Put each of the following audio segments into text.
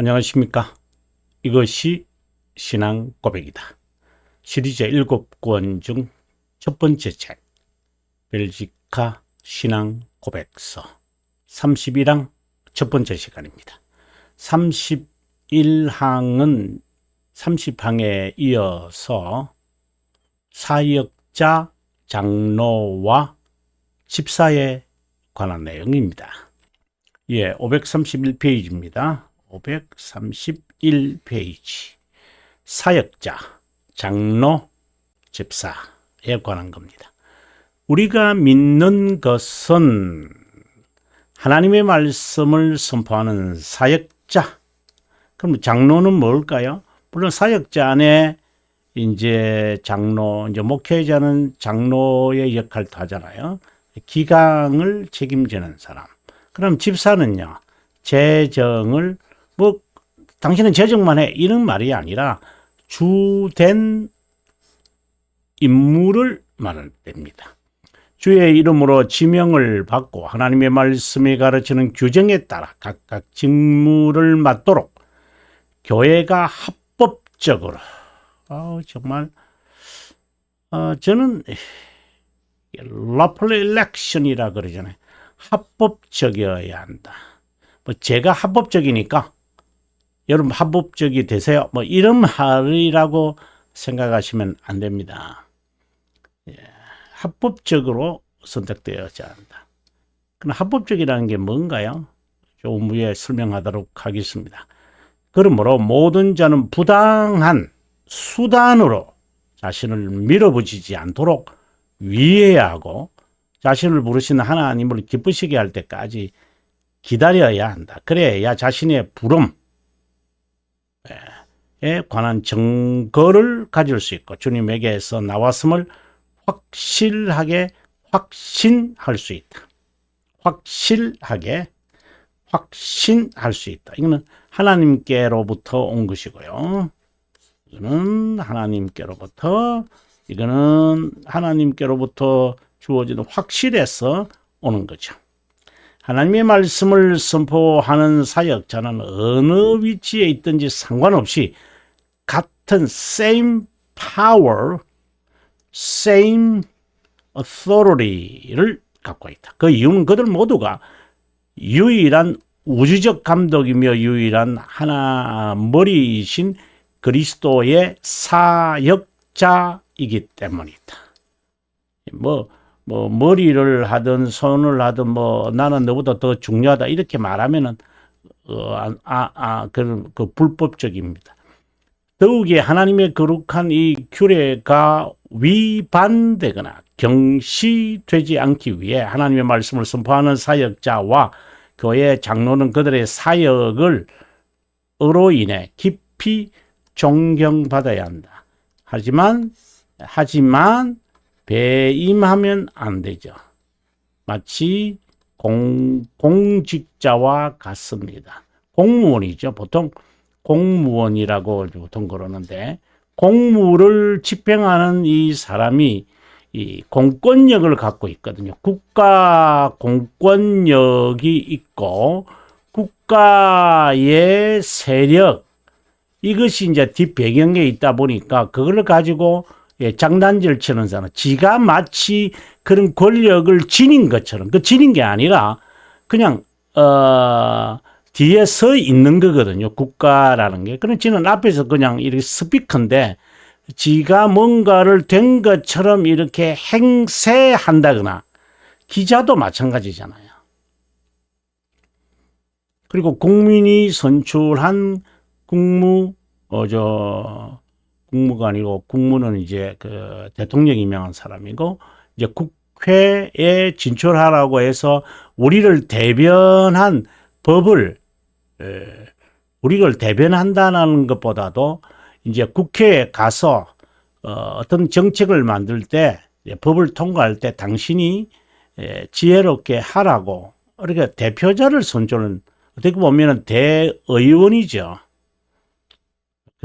안녕하십니까. 이것이 신앙 고백이다. 시리즈 7권 중 첫 번째 책, 벨지카 신앙 고백서 31항 첫 번째 시간입니다. 31항은 30항에 이어서 사역자, 장로와 집사에 관한 내용입니다. 531페이지입니다. 531페이지. 사역자, 장로, 집사에 관한 겁니다. 우리가 믿는 것은 하나님의 말씀을 선포하는 사역자. 그럼 장로는 뭘까요? 물론 사역자 안에 이제 장로, 이제 목회자는 장로의 역할도 하잖아요. 기강을 책임지는 사람. 그럼 집사는요, 재정을, 당신은 재정만 해. 이런 말이 아니라 주된 임무를 말할 때입니다. 주의 이름으로 지명을 받고 하나님의 말씀이 가르치는 규정에 따라 각각 직무를 맡도록 교회가 합법적으로, 정말, 저는 lawful election이라 그러잖아요. 합법적이어야 한다. 제가 합법적이니까 여러분 합법적이 되세요. 이런 말이라고 생각하시면 안 됩니다. 합법적으로 선택되어야 한다. 그럼 합법적이라는 게 뭔가요? 조금 후에 설명하도록 하겠습니다. 그러므로 모든 자는 부당한 수단으로 자신을 밀어붙이지 않도록 위해하고 자신을 부르시는 하나님을 기쁘시게 할 때까지 기다려야 한다. 그래야 자신의 부름에 관한 증거를 가질 수 있고 주님에게서 나왔음을 확실하게 확신할 수 있다. 확실하게 확신할 수 있다. 이거는 하나님께로부터 온 것이고요. 이거는 하나님께로부터 주어지는 확실해서 오는 거죠. 하나님의 말씀을 선포하는 사역자는 어느 위치에 있든지 상관없이 같은 same power, same authority를 갖고 있다. 그 이유는 그들 모두가 유일한 우주적 감독이며 유일한 하나 머리이신 그리스도의 사역자이기 때문이다. 머리를 하든 손을 하든 나는 너보다 더 중요하다 이렇게 말하면은 그 불법적입니다. 더욱이 하나님의 거룩한 이 규례가 위반되거나 경시되지 않기 위해 하나님의 말씀을 선포하는 사역자와 교회 장로는 그들의 사역을 으로 인해 깊이 존경받아야 한다. 하지만 배임하면 안 되죠. 마치 공직자와 같습니다. 공무원이죠. 보통 공무원이라고 보통 그러는데 공무를 집행하는 이 사람이 이 공권력을 갖고 있거든요. 국가 공권력이 있고 국가의 세력 이것이 이제 뒷배경에 있다 보니까 그걸 가지고 장난질 치는 사람, 지가 마치 그런 권력을 지닌 것처럼, 지닌 게 아니라 그냥 뒤에 서 있는 거거든요. 국가라는 게. 그럼 지는 앞에서 그냥 이렇게 스피커인데 지가 뭔가를 된 것처럼 이렇게 행세한다거나 기자도 마찬가지잖아요. 그리고 국민이 선출한 국무관이고 국무는 이제 그 대통령이 임명한 사람이고 이제 국회에 진출하라고 해서 우리를 대변한 법을 우리를 대변한다는 것보다도 이제 국회에 가서 어떤 정책을 만들 때 법을 통과할 때 당신이 지혜롭게 하라고 그러니까 대표자를 선출은 어떻게 보면은 대의원이죠.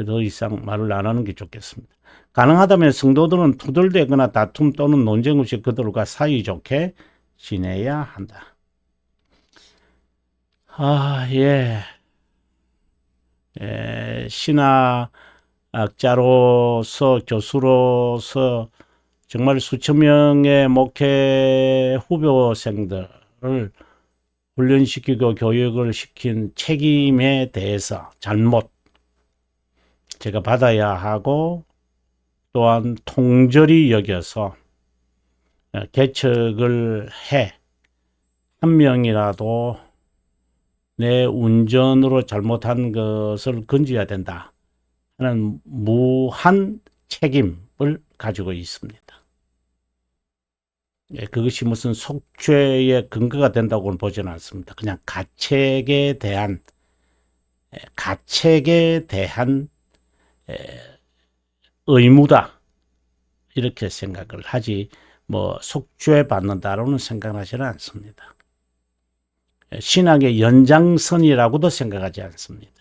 더 이상 말을 안 하는 게 좋겠습니다. 가능하다면 성도들은 투덜대거나 다툼 또는 논쟁 없이 그들과 사이좋게 지내야 한다. 예. 신학자로서 교수로서 정말 수천 명의 목회 후보생들을 훈련시키고 교육을 시킨 책임에 대해서 잘못 제가 받아야 하고 또한 통절히 여겨서 개척을 해 한 명이라도 내 운전으로 잘못한 것을 건져야 된다 하는 무한 책임을 가지고 있습니다. 그것이 무슨 속죄의 근거가 된다고는 보지는 않습니다. 그냥 가책에 대한 의무다 이렇게 생각을 하지 뭐 속죄 받는다로는 생각하지는 않습니다. 신앙의 연장선이라고도 생각하지 않습니다.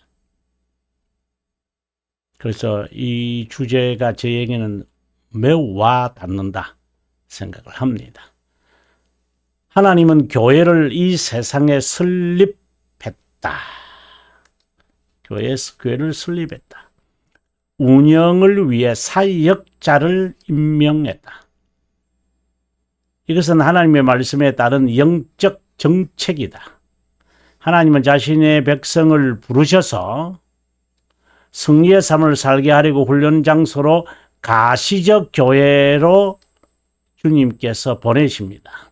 그래서 이 주제가 저에게는 매우 와 닿는다 생각을 합니다. 하나님은 교회를 이 세상에 설립했다. 교회를 설립했다. 운영을 위해 사역자를 임명했다. 이것은 하나님의 말씀에 따른 영적 정책이다. 하나님은 자신의 백성을 부르셔서 승리의 삶을 살게 하려고 훈련 장소로 가시적 교회로 주님께서 보내십니다.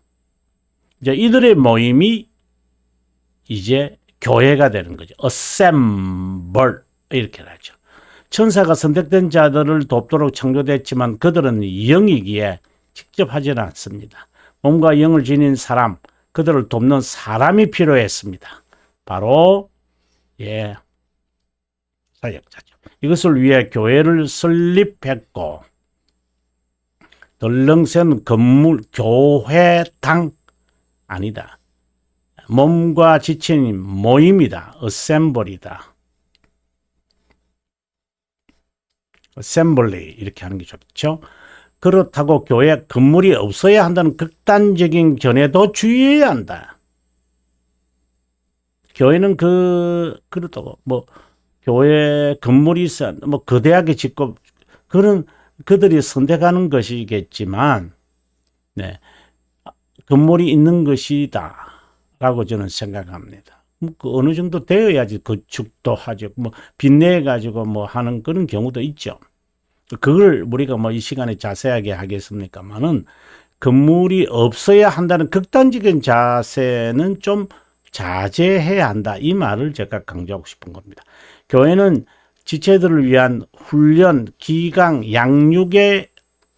이제 이들의 모임이 이제 교회가 되는 거죠. assemble 이렇게 하죠. 천사가 선택된 자들을 돕도록 창조됐지만 그들은 영이기에 직접 하지는 않습니다. 몸과 영을 지닌 사람, 그들을 돕는 사람이 필요했습니다. 바로 사역자죠. 이것을 위해 교회를 설립했고 덜렁센 건물, 교회당 아니다. 몸과 지체인 모임이다. 어셈블이다. 어셈블리 이렇게 하는 게 좋죠. 그렇다고 교회 건물이 없어야 한다는 극단적인 견해도 주의해야 한다. 교회는 그렇다고 뭐 교회 건물이 있어 뭐 거대하게 짓고 그런 그들이 선택하는 것이겠지만 건물이 있는 것이다라고 저는 생각합니다. 그 어느 정도 되어야지 건축도 하죠. 뭐 빚내 가지고 뭐 하는 그런 경우도 있죠. 그걸 우리가 뭐 이 시간에 자세하게 하겠습니까만은 건물이 없어야 한다는 극단적인 자세는 좀 자제해야 한다. 이 말을 제가 강조하고 싶은 겁니다. 교회는 지체들을 위한 훈련, 기강, 양육의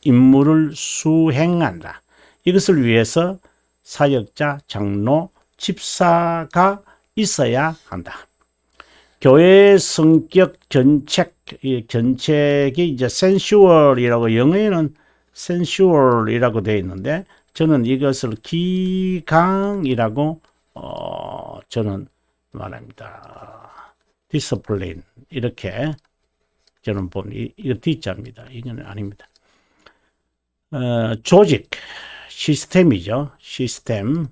임무를 수행한다. 이것을 위해서 사역자, 장로, 집사가 있어야 한다. 교회의 성격 견책이 이제 sensual이라고 영어에는 sensual이라고 되어 있는데 저는 이것을 기강이라고 저는 말합니다. discipline 이렇게 저는 보면 이거 D자입니다. 이건 아닙니다. 조직, 시스템이죠. 시스템을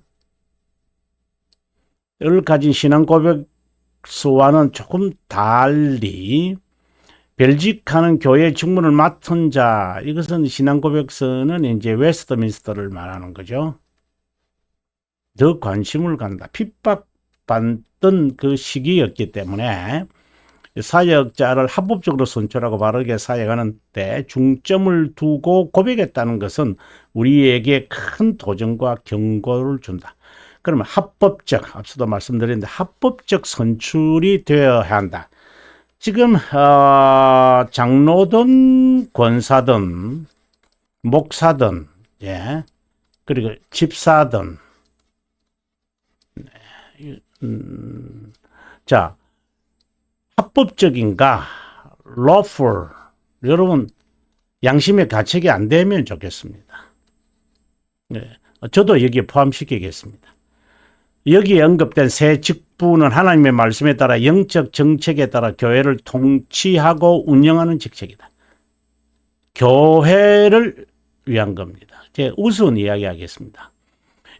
가진 신앙 고백서와는 조금 달리 별직하는 교회 직무를 맡은 자, 이것은 신앙 고백서는 이제 웨스트민스터를 말하는 거죠. 더 관심을 갖는다. 핍박받던 그 시기였기 때문에 사역자를 합법적으로 선출하고 바르게 사역하는 데 중점을 두고 고백했다는 것은 우리에게 큰 도전과 경고를 준다. 그러면 합법적, 앞서도 말씀드렸는데 합법적 선출이 되어야 한다. 지금 장로든 권사든 목사든 그리고 집사든 자 합법적인가 lawful 여러분 양심의 가책이 안 되면 좋겠습니다. 저도 여기에 포함시키겠습니다. 여기에 언급된 세 직분은 하나님의 말씀에 따라 영적 정책에 따라 교회를 통치하고 운영하는 직책이다. 교회를 위한 겁니다. 제가 우선 이야기하겠습니다.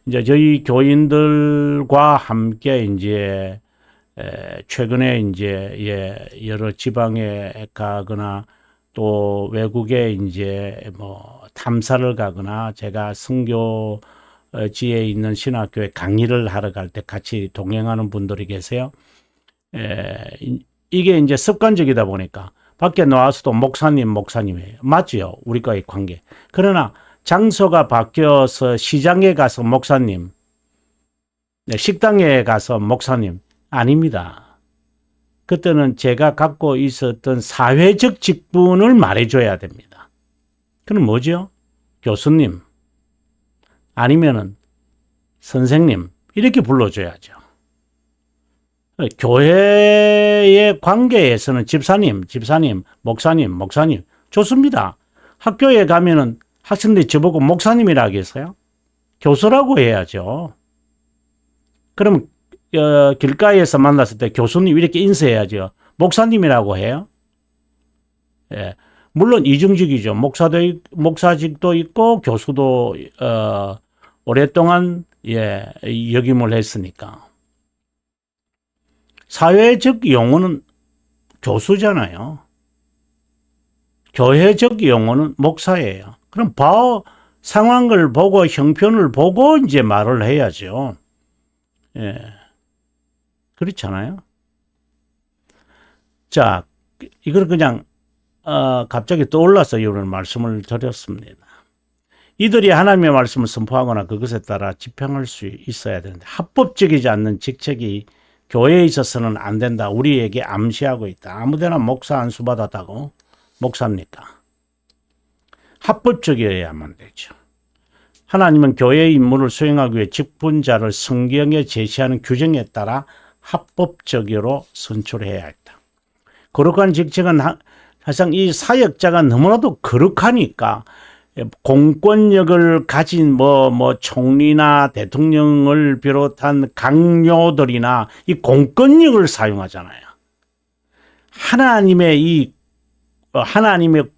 이제 저희 교인들과 함께 이제 최근에 이제 여러 지방에 가거나 또 외국에 이제 뭐 탐사를 가거나 제가 선교지에 있는 신학교에 강의를 하러 갈 때 같이 동행하는 분들이 계세요. 이게 이제 습관적이다 보니까 밖에 나와서도 목사님이에요. 맞지요? 우리과의 관계. 그러나 장소가 바뀌어서 시장에 가서 목사님, 식당에 가서 목사님, 아닙니다. 그때는 제가 갖고 있었던 사회적 직분을 말해줘야 됩니다. 그럼 뭐죠? 교수님, 아니면은 선생님, 이렇게 불러줘야죠. 교회의 관계에서는 집사님, 목사님, 좋습니다. 학교에 가면은 학생들이 저보고 목사님이라 하겠어요? 교수라고 해야죠. 그럼 길가에서 만났을 때 교수님 이렇게 인사해야죠. 목사님이라고 해요. 예. 물론 이중직이죠. 목사직도 있고 교수도 오랫동안 역임을 했으니까. 사회적 용어는 교수잖아요. 교회적 용어는 목사예요. 그럼 상황을 보고 형편을 보고 이제 말을 해야죠. 예. 그렇잖아요. 자, 이걸 그냥 갑자기 떠올라서 이런 말씀을 드렸습니다. 이들이 하나님의 말씀을 선포하거나 그것에 따라 집행할 수 있어야 되는데 합법적이지 않는 직책이 교회에 있어서는 안 된다. 우리에게 암시하고 있다. 아무데나 목사 안수 받았다고 목사입니까? 합법적이어야만 되죠. 하나님은 교회의 임무를 수행하기 위해 직분자를 성경에 제시하는 규정에 따라 합법적으로 선출해야 했다. 거룩한 직책은 항상 이 사역자가 너무나도 거룩하니까 공권력을 가진 총리나 대통령을 비롯한 강요들이나 이 공권력을 사용하잖아요. 하나님의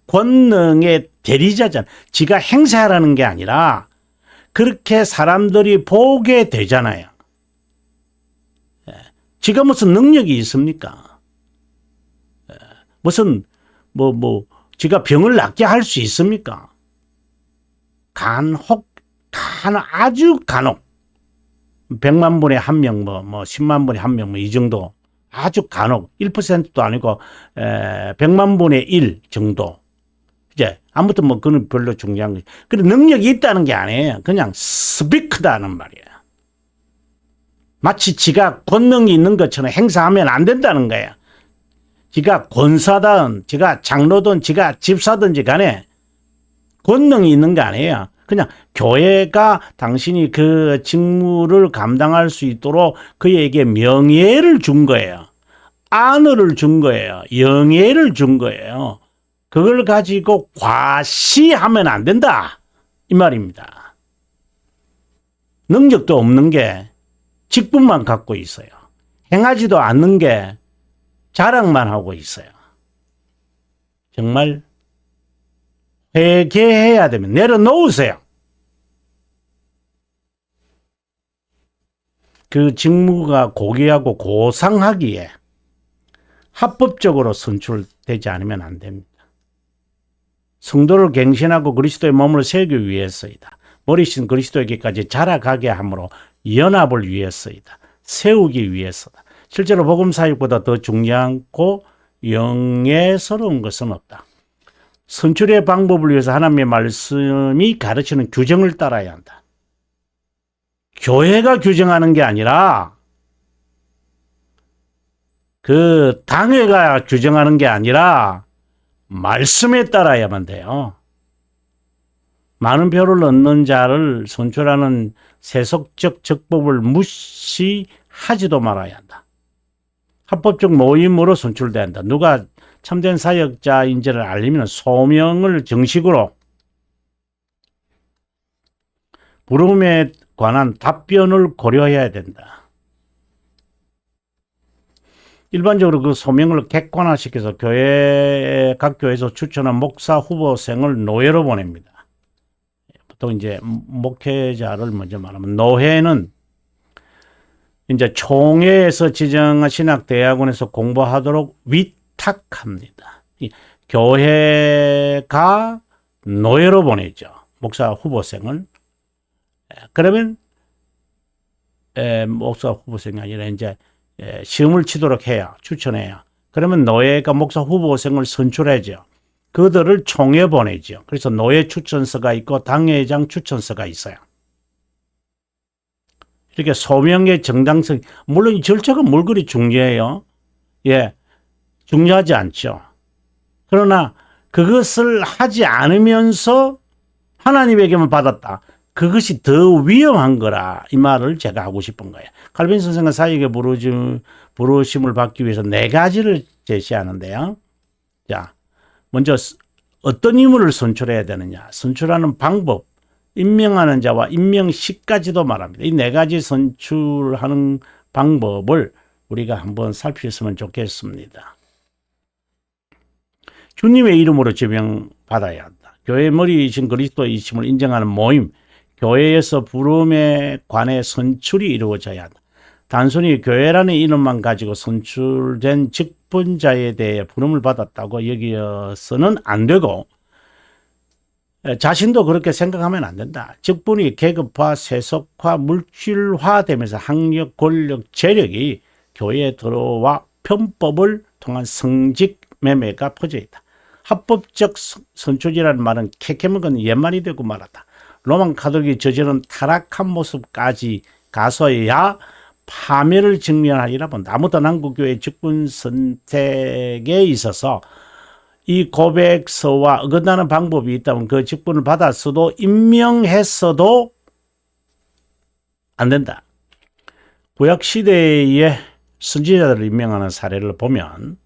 권능의 대리자잖아요. 지가 행사하라는 게 아니라 그렇게 사람들이 보게 되잖아요. 지가 무슨 능력이 있습니까? 무슨 지가 병을 낫게 할 수 있습니까? 아주 간혹 100만 분에 한 명, 10만 분에 한 명, 이 정도 아주 간혹 1%도 아니고 100만 분의 1 정도. 이제 아무튼 그건 별로 중요한 거지. 근데 능력이 있다는 게 아니에요. 그냥 스피크다는 말이에요. 마치 지가 권능이 있는 것처럼 행사하면 안 된다는 거예요. 지가 권사든, 지가 장로든, 지가 집사든지 간에 권능이 있는 거 아니에요. 그냥 교회가 당신이 그 직무를 감당할 수 있도록 그에게 명예를 준 거예요. 안을 준 거예요. 영예를 준 거예요. 그걸 가지고 과시하면 안 된다. 이 말입니다. 능력도 없는 게 직분만 갖고 있어요. 행하지도 않는 게 자랑만 하고 있어요. 정말 회개해야 되면 내려놓으세요. 그 직무가 고귀하고 고상하기에 합법적으로 선출되지 않으면 안 됩니다. 성도를 갱신하고 그리스도의 몸을 세우기 위해서이다. 머리신 그리스도에게까지 자라가게 함으로 연합을 위해서이다. 세우기 위해서다. 실제로 복음 사역보다 더 중요하고 영예스러운 것은 없다. 선출의 방법을 위해서 하나님의 말씀이 가르치는 규정을 따라야 한다. 교회가 규정하는 게 아니라 그 당회가 규정하는 게 아니라 말씀에 따라야만 돼요. 많은 표를 얻는 자를 선출하는 세속적 적법을 무시하지도 말아야 한다. 합법적 모임으로 선출돼야 한다. 누가 참된 사역자인지를 알리면 소명을 정식으로 부름에 관한 답변을 고려해야 된다. 일반적으로 그 소명을 객관화시켜서 각 교회에서 추천한 목사 후보생을 노회로 보냅니다. 보통 이제 목회자를 먼저 말하면 노회는 이제 총회에서 지정한 신학대학원에서 공부하도록 위탁합니다. 교회가 노예로 보내죠. 목사 후보생을. 그러면 목사 후보생이 아니라 이제 시험을 치도록 해요. 추천해요. 그러면 노예가 목사 후보생을 선출하죠. 그들을 총회 보내죠. 그래서 노예 추천서가 있고 당회장 추천서가 있어요. 이렇게 소명의 정당성, 물론 이 절차가 뭘 그리 중요해요. 예, 중요하지 않죠. 그러나 그것을 하지 않으면서 하나님에게만 받았다. 그것이 더 위험한 거라 이 말을 제가 하고 싶은 거예요. 칼빈 선생은 사역의 부르심을 받기 위해서 4가지를 제시하는데요. 자, 먼저 어떤 인물을 선출해야 되느냐. 선출하는 방법, 임명하는 자와 임명시까지도 말합니다. 이 4가지 선출하는 방법을 우리가 한번 살폈으면 좋겠습니다. 주님의 이름으로 지명받아야 한다. 교회의 머리이신 그리스도이심을 인정하는 모임, 교회에서 부름에 관해 선출이 이루어져야 한다. 단순히 교회라는 이름만 가지고 선출된 직분자에 대해 부름을 받았다고 여기서는 안 되고 자신도 그렇게 생각하면 안 된다. 직분이 계급화, 세속화, 물질화되면서 학력, 권력, 재력이 교회에 들어와 편법을 통한 성직 매매가 퍼져 있다. 합법적 선출이라는 말은 캐캐먹은 옛말이 되고 말았다. 로만 가톨릭이 저지른 타락한 모습까지 가서야 파멸을 직면하리라 본다. 아무튼 한국교회 직분 선택에 있어서 이 고백서와 어긋나는 방법이 있다면 그 직분을 받았어도 임명했어도 안 된다. 구약시대의 선지자들을 임명하는 사례를 보면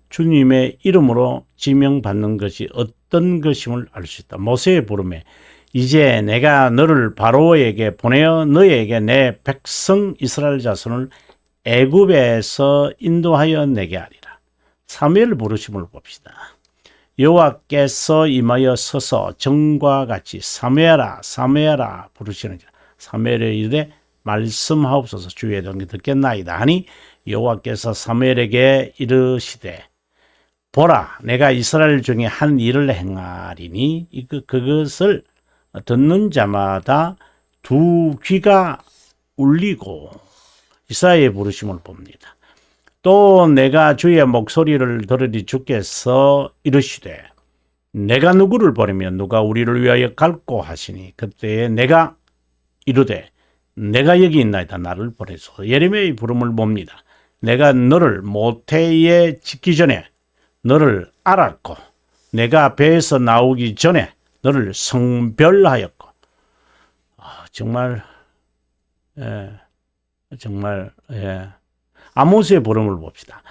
주님의 이름으로 지명받는 것이 어떤 것임을 알 수 있다. 모세의 부름에 이제 내가 너를 바로에게 보내어 너에게 내 백성 이스라엘 자손을 애굽에서 인도하여 내게 하리라. 사무엘 부르심을 봅시다. 여호와께서 임하여 서서 정과 같이 사무엘아 사무엘아 부르시는지라. 사무엘에 이르되 말씀하옵소서 주의 종이 듣겠나이다 하니 여호와께서 사무엘에게 이르시되 보라 내가 이스라엘 중에 한 일을 행하리니 그것을 듣는 자마다 두 귀가 울리고 이사야의 부르심을 봅니다. 또 내가 주의 목소리를 들으니 주께서 이르시되 내가 누구를 보내면 누가 우리를 위하여 갈고 하시니 그때에 내가 이르되 내가 여기 있나이다 나를 보내소서. 예레미야의 부름을 봅니다. 내가 너를 모태에 짓기 전에 너를 알았고 내가 배에서 나오기 전에 너를 성별하였고 정말 아모스의 부름을 봅시다.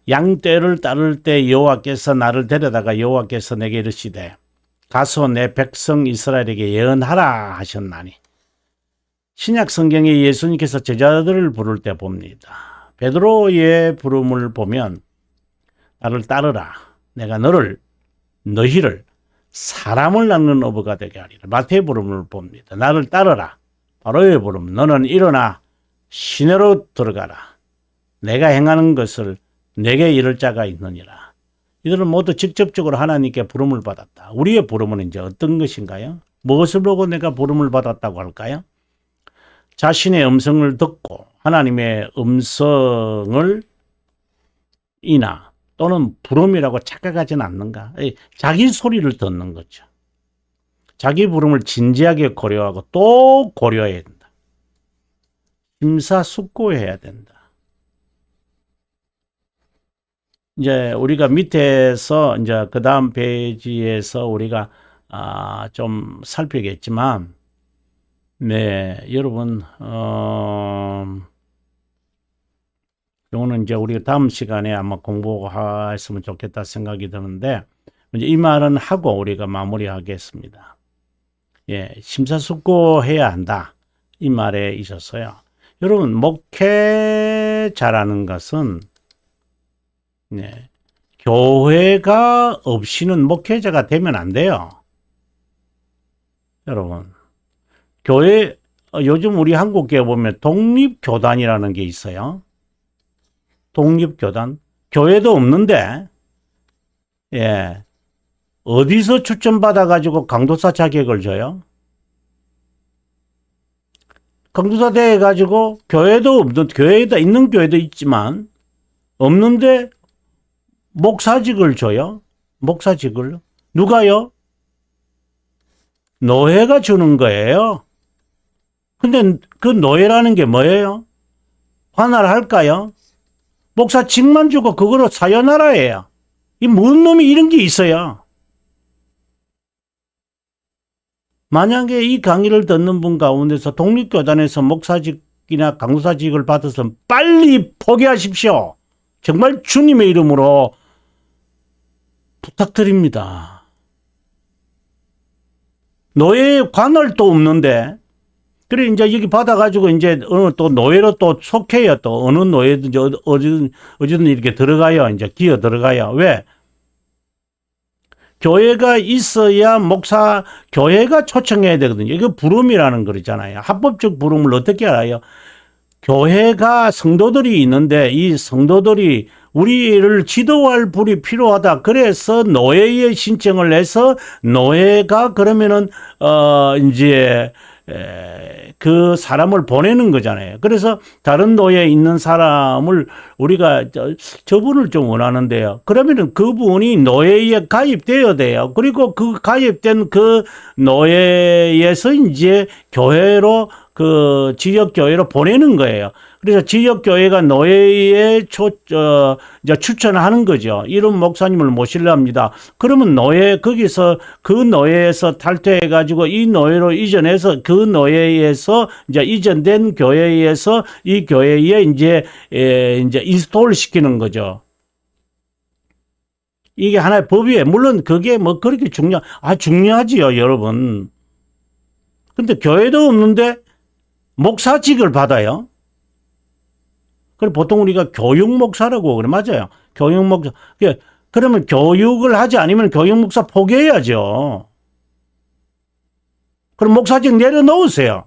양떼를 따를 때 여호와께서 나를 데려다가 여호와께서 내게 이르시되 가서 내 백성 이스라엘에게 예언하라 하셨나니 신약 성경에 예수님께서 제자들을 부를 때 봅니다. 베드로의 부름을 보면 나를 따르라. 내가 너희를 사람을 낳는 어부가 되게 하리라. 마태의 부름을 봅니다. 나를 따르라. 바로의 부름. 너는 일어나 시내로 들어가라. 내가 행하는 것을 내게 이를 자가 있느니라. 이들은 모두 직접적으로 하나님께 부름을 받았다. 우리의 부름은 이제 어떤 것인가요? 무엇을 보고 내가 부름을 받았다고 할까요? 자신의 음성을 듣고 하나님의 음성을 이나 또는 부름이라고 착각하지는 않는가? 자기 소리를 듣는 거죠. 자기 부름을 진지하게 고려하고 또 고려해야 된다. 심사숙고해야 된다. 이제 우리가 밑에서 이제 그 다음 페이지에서 우리가 좀 살피겠지만, 네, 여러분, 이거는 이제 우리가 다음 시간에 아마 공부했으면 좋겠다 생각이 드는데, 이제 이 말은 하고 우리가 마무리하겠습니다. 예, 심사숙고해야 한다. 이 말에 있어서요. 여러분, 목회자라는 것은, 네, 교회가 없이는 목회자가 되면 안 돼요. 여러분, 교회 요즘 우리 한국교회 보면 독립교단이라는 게 있어요. 독립교단. 교회도 없는데, 예. 어디서 추천받아가지고 강도사 자격을 줘요? 강도사 돼가지고 교회도 없는, 교회에다 있는 교회도 있지만, 없는데 목사직을 줘요? 목사직을. 누가요? 노예가 주는 거예요. 근데 그 노예라는 게 뭐예요? 관할할까요? 목사직만 주고 그거로 사요나라예요. 이 무슨 놈이 이런 게 있어요? 만약에 이 강의를 듣는 분 가운데서 독립교단에서 목사직이나 강도사직을 받아서 빨리 포기하십시오. 정말 주님의 이름으로 부탁드립니다. 노예의 관할도 없는데, 그래, 이제 여기 받아가지고 이제 어느 또 노예로 또 속해요. 또 어느 노예든지 어디든 이렇게 들어가요. 이제 기어 들어가요. 왜? 교회가 있어야 교회가 초청해야 되거든요. 이거 부름이라는 거잖아요. 합법적 부름을 어떻게 알아요? 교회가 성도들이 있는데 이 성도들이 우리를 지도할 분이 필요하다. 그래서 노예의 신청을 해서 노예가 그러면은 이제 그 사람을 보내는 거잖아요. 그래서 다른 노예에 있는 사람을 우리가 저분을 좀 원하는데요. 그러면은 그분이 노예에 가입되어야 돼요. 그리고 그 가입된 그 노예에서 이제 교회로 그 지역교회로 보내는 거예요. 그래서 지역교회가 노예에 이제 추천하는 거죠. 이런 목사님을 모시려 합니다. 그러면 거기서 그 노예에서 탈퇴해가지고 이 노예로 이전해서 그 노예에서 이제 이전된 교회에서 이 교회에 이제 인스톨 시키는 거죠. 이게 하나의 법이에요. 물론 그게 뭐 그렇게 중요하지요, 여러분. 근데 교회도 없는데 목사직을 받아요. 그럼 보통 우리가 교육목사라고 그래. 맞아요. 교육목사. 그러면 교육을 하지 않으면 교육목사 포기해야죠. 그럼 목사직 내려놓으세요.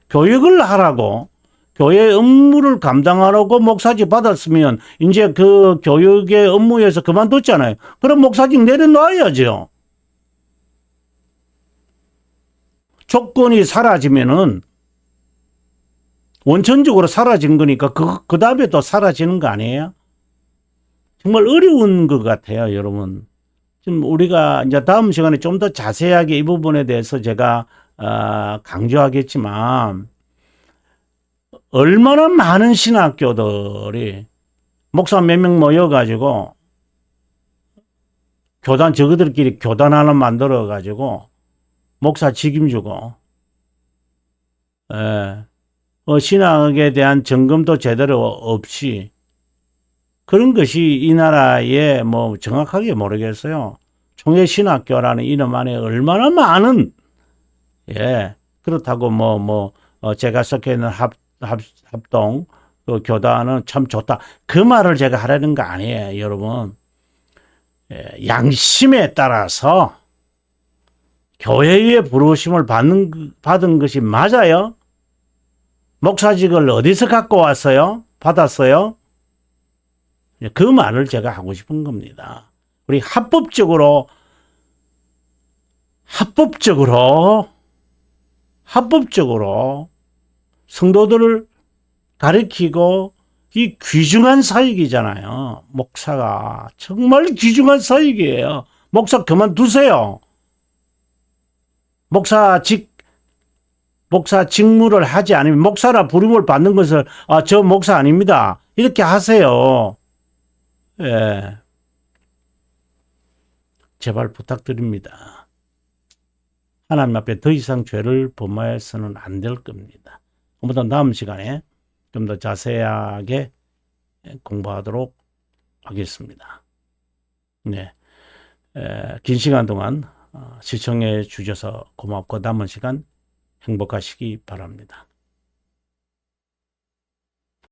교육을 하라고. 교회 업무를 감당하라고 목사직 받았으면 이제 그 교육의 업무에서 그만뒀잖아요. 그럼 목사직 내려놔야죠. 조건이 사라지면은 원천적으로 사라진 거니까 그 다음에 또 사라지는 거 아니에요? 정말 어려운 것 같아요, 여러분. 지금 우리가 이제 다음 시간에 좀 더 자세하게 이 부분에 대해서 제가 강조하겠지만 얼마나 많은 신학교들이 목사 몇 명 모여가지고 저그들끼리 교단 하나 만들어가지고 목사 직임주고, 신학에 대한 점검도 제대로 없이 그런 것이 이 나라에 뭐 정확하게 모르겠어요. 총회신학교라는 이름 안에 얼마나 많은, 그렇다고 제가 속해 있는 합동 그 교단은 참 좋다. 그 말을 제가 하려는 거 아니에요, 여러분. 양심에 따라서 교회의 부르심을 받은 것이 맞아요? 목사직을 어디서 갖고 왔어요? 받았어요? 그 말을 제가 하고 싶은 겁니다. 우리 합법적으로 성도들을 가르치고 이 귀중한 사역이잖아요. 목사가 정말 귀중한 사역이에요. 목사 그만두세요. 목사 직무를 하지 않으면 목사라 부름을 받는 것을 저 목사 아닙니다. 이렇게 하세요. 제발 부탁드립니다. 하나님 앞에 더 이상 죄를 범하여서는 안 될 겁니다. 한번 다음 시간에 좀 더 자세하게 공부하도록 하겠습니다. 긴 시간 동안 시청해 주셔서 고맙고 남은 시간 행복하시기 바랍니다.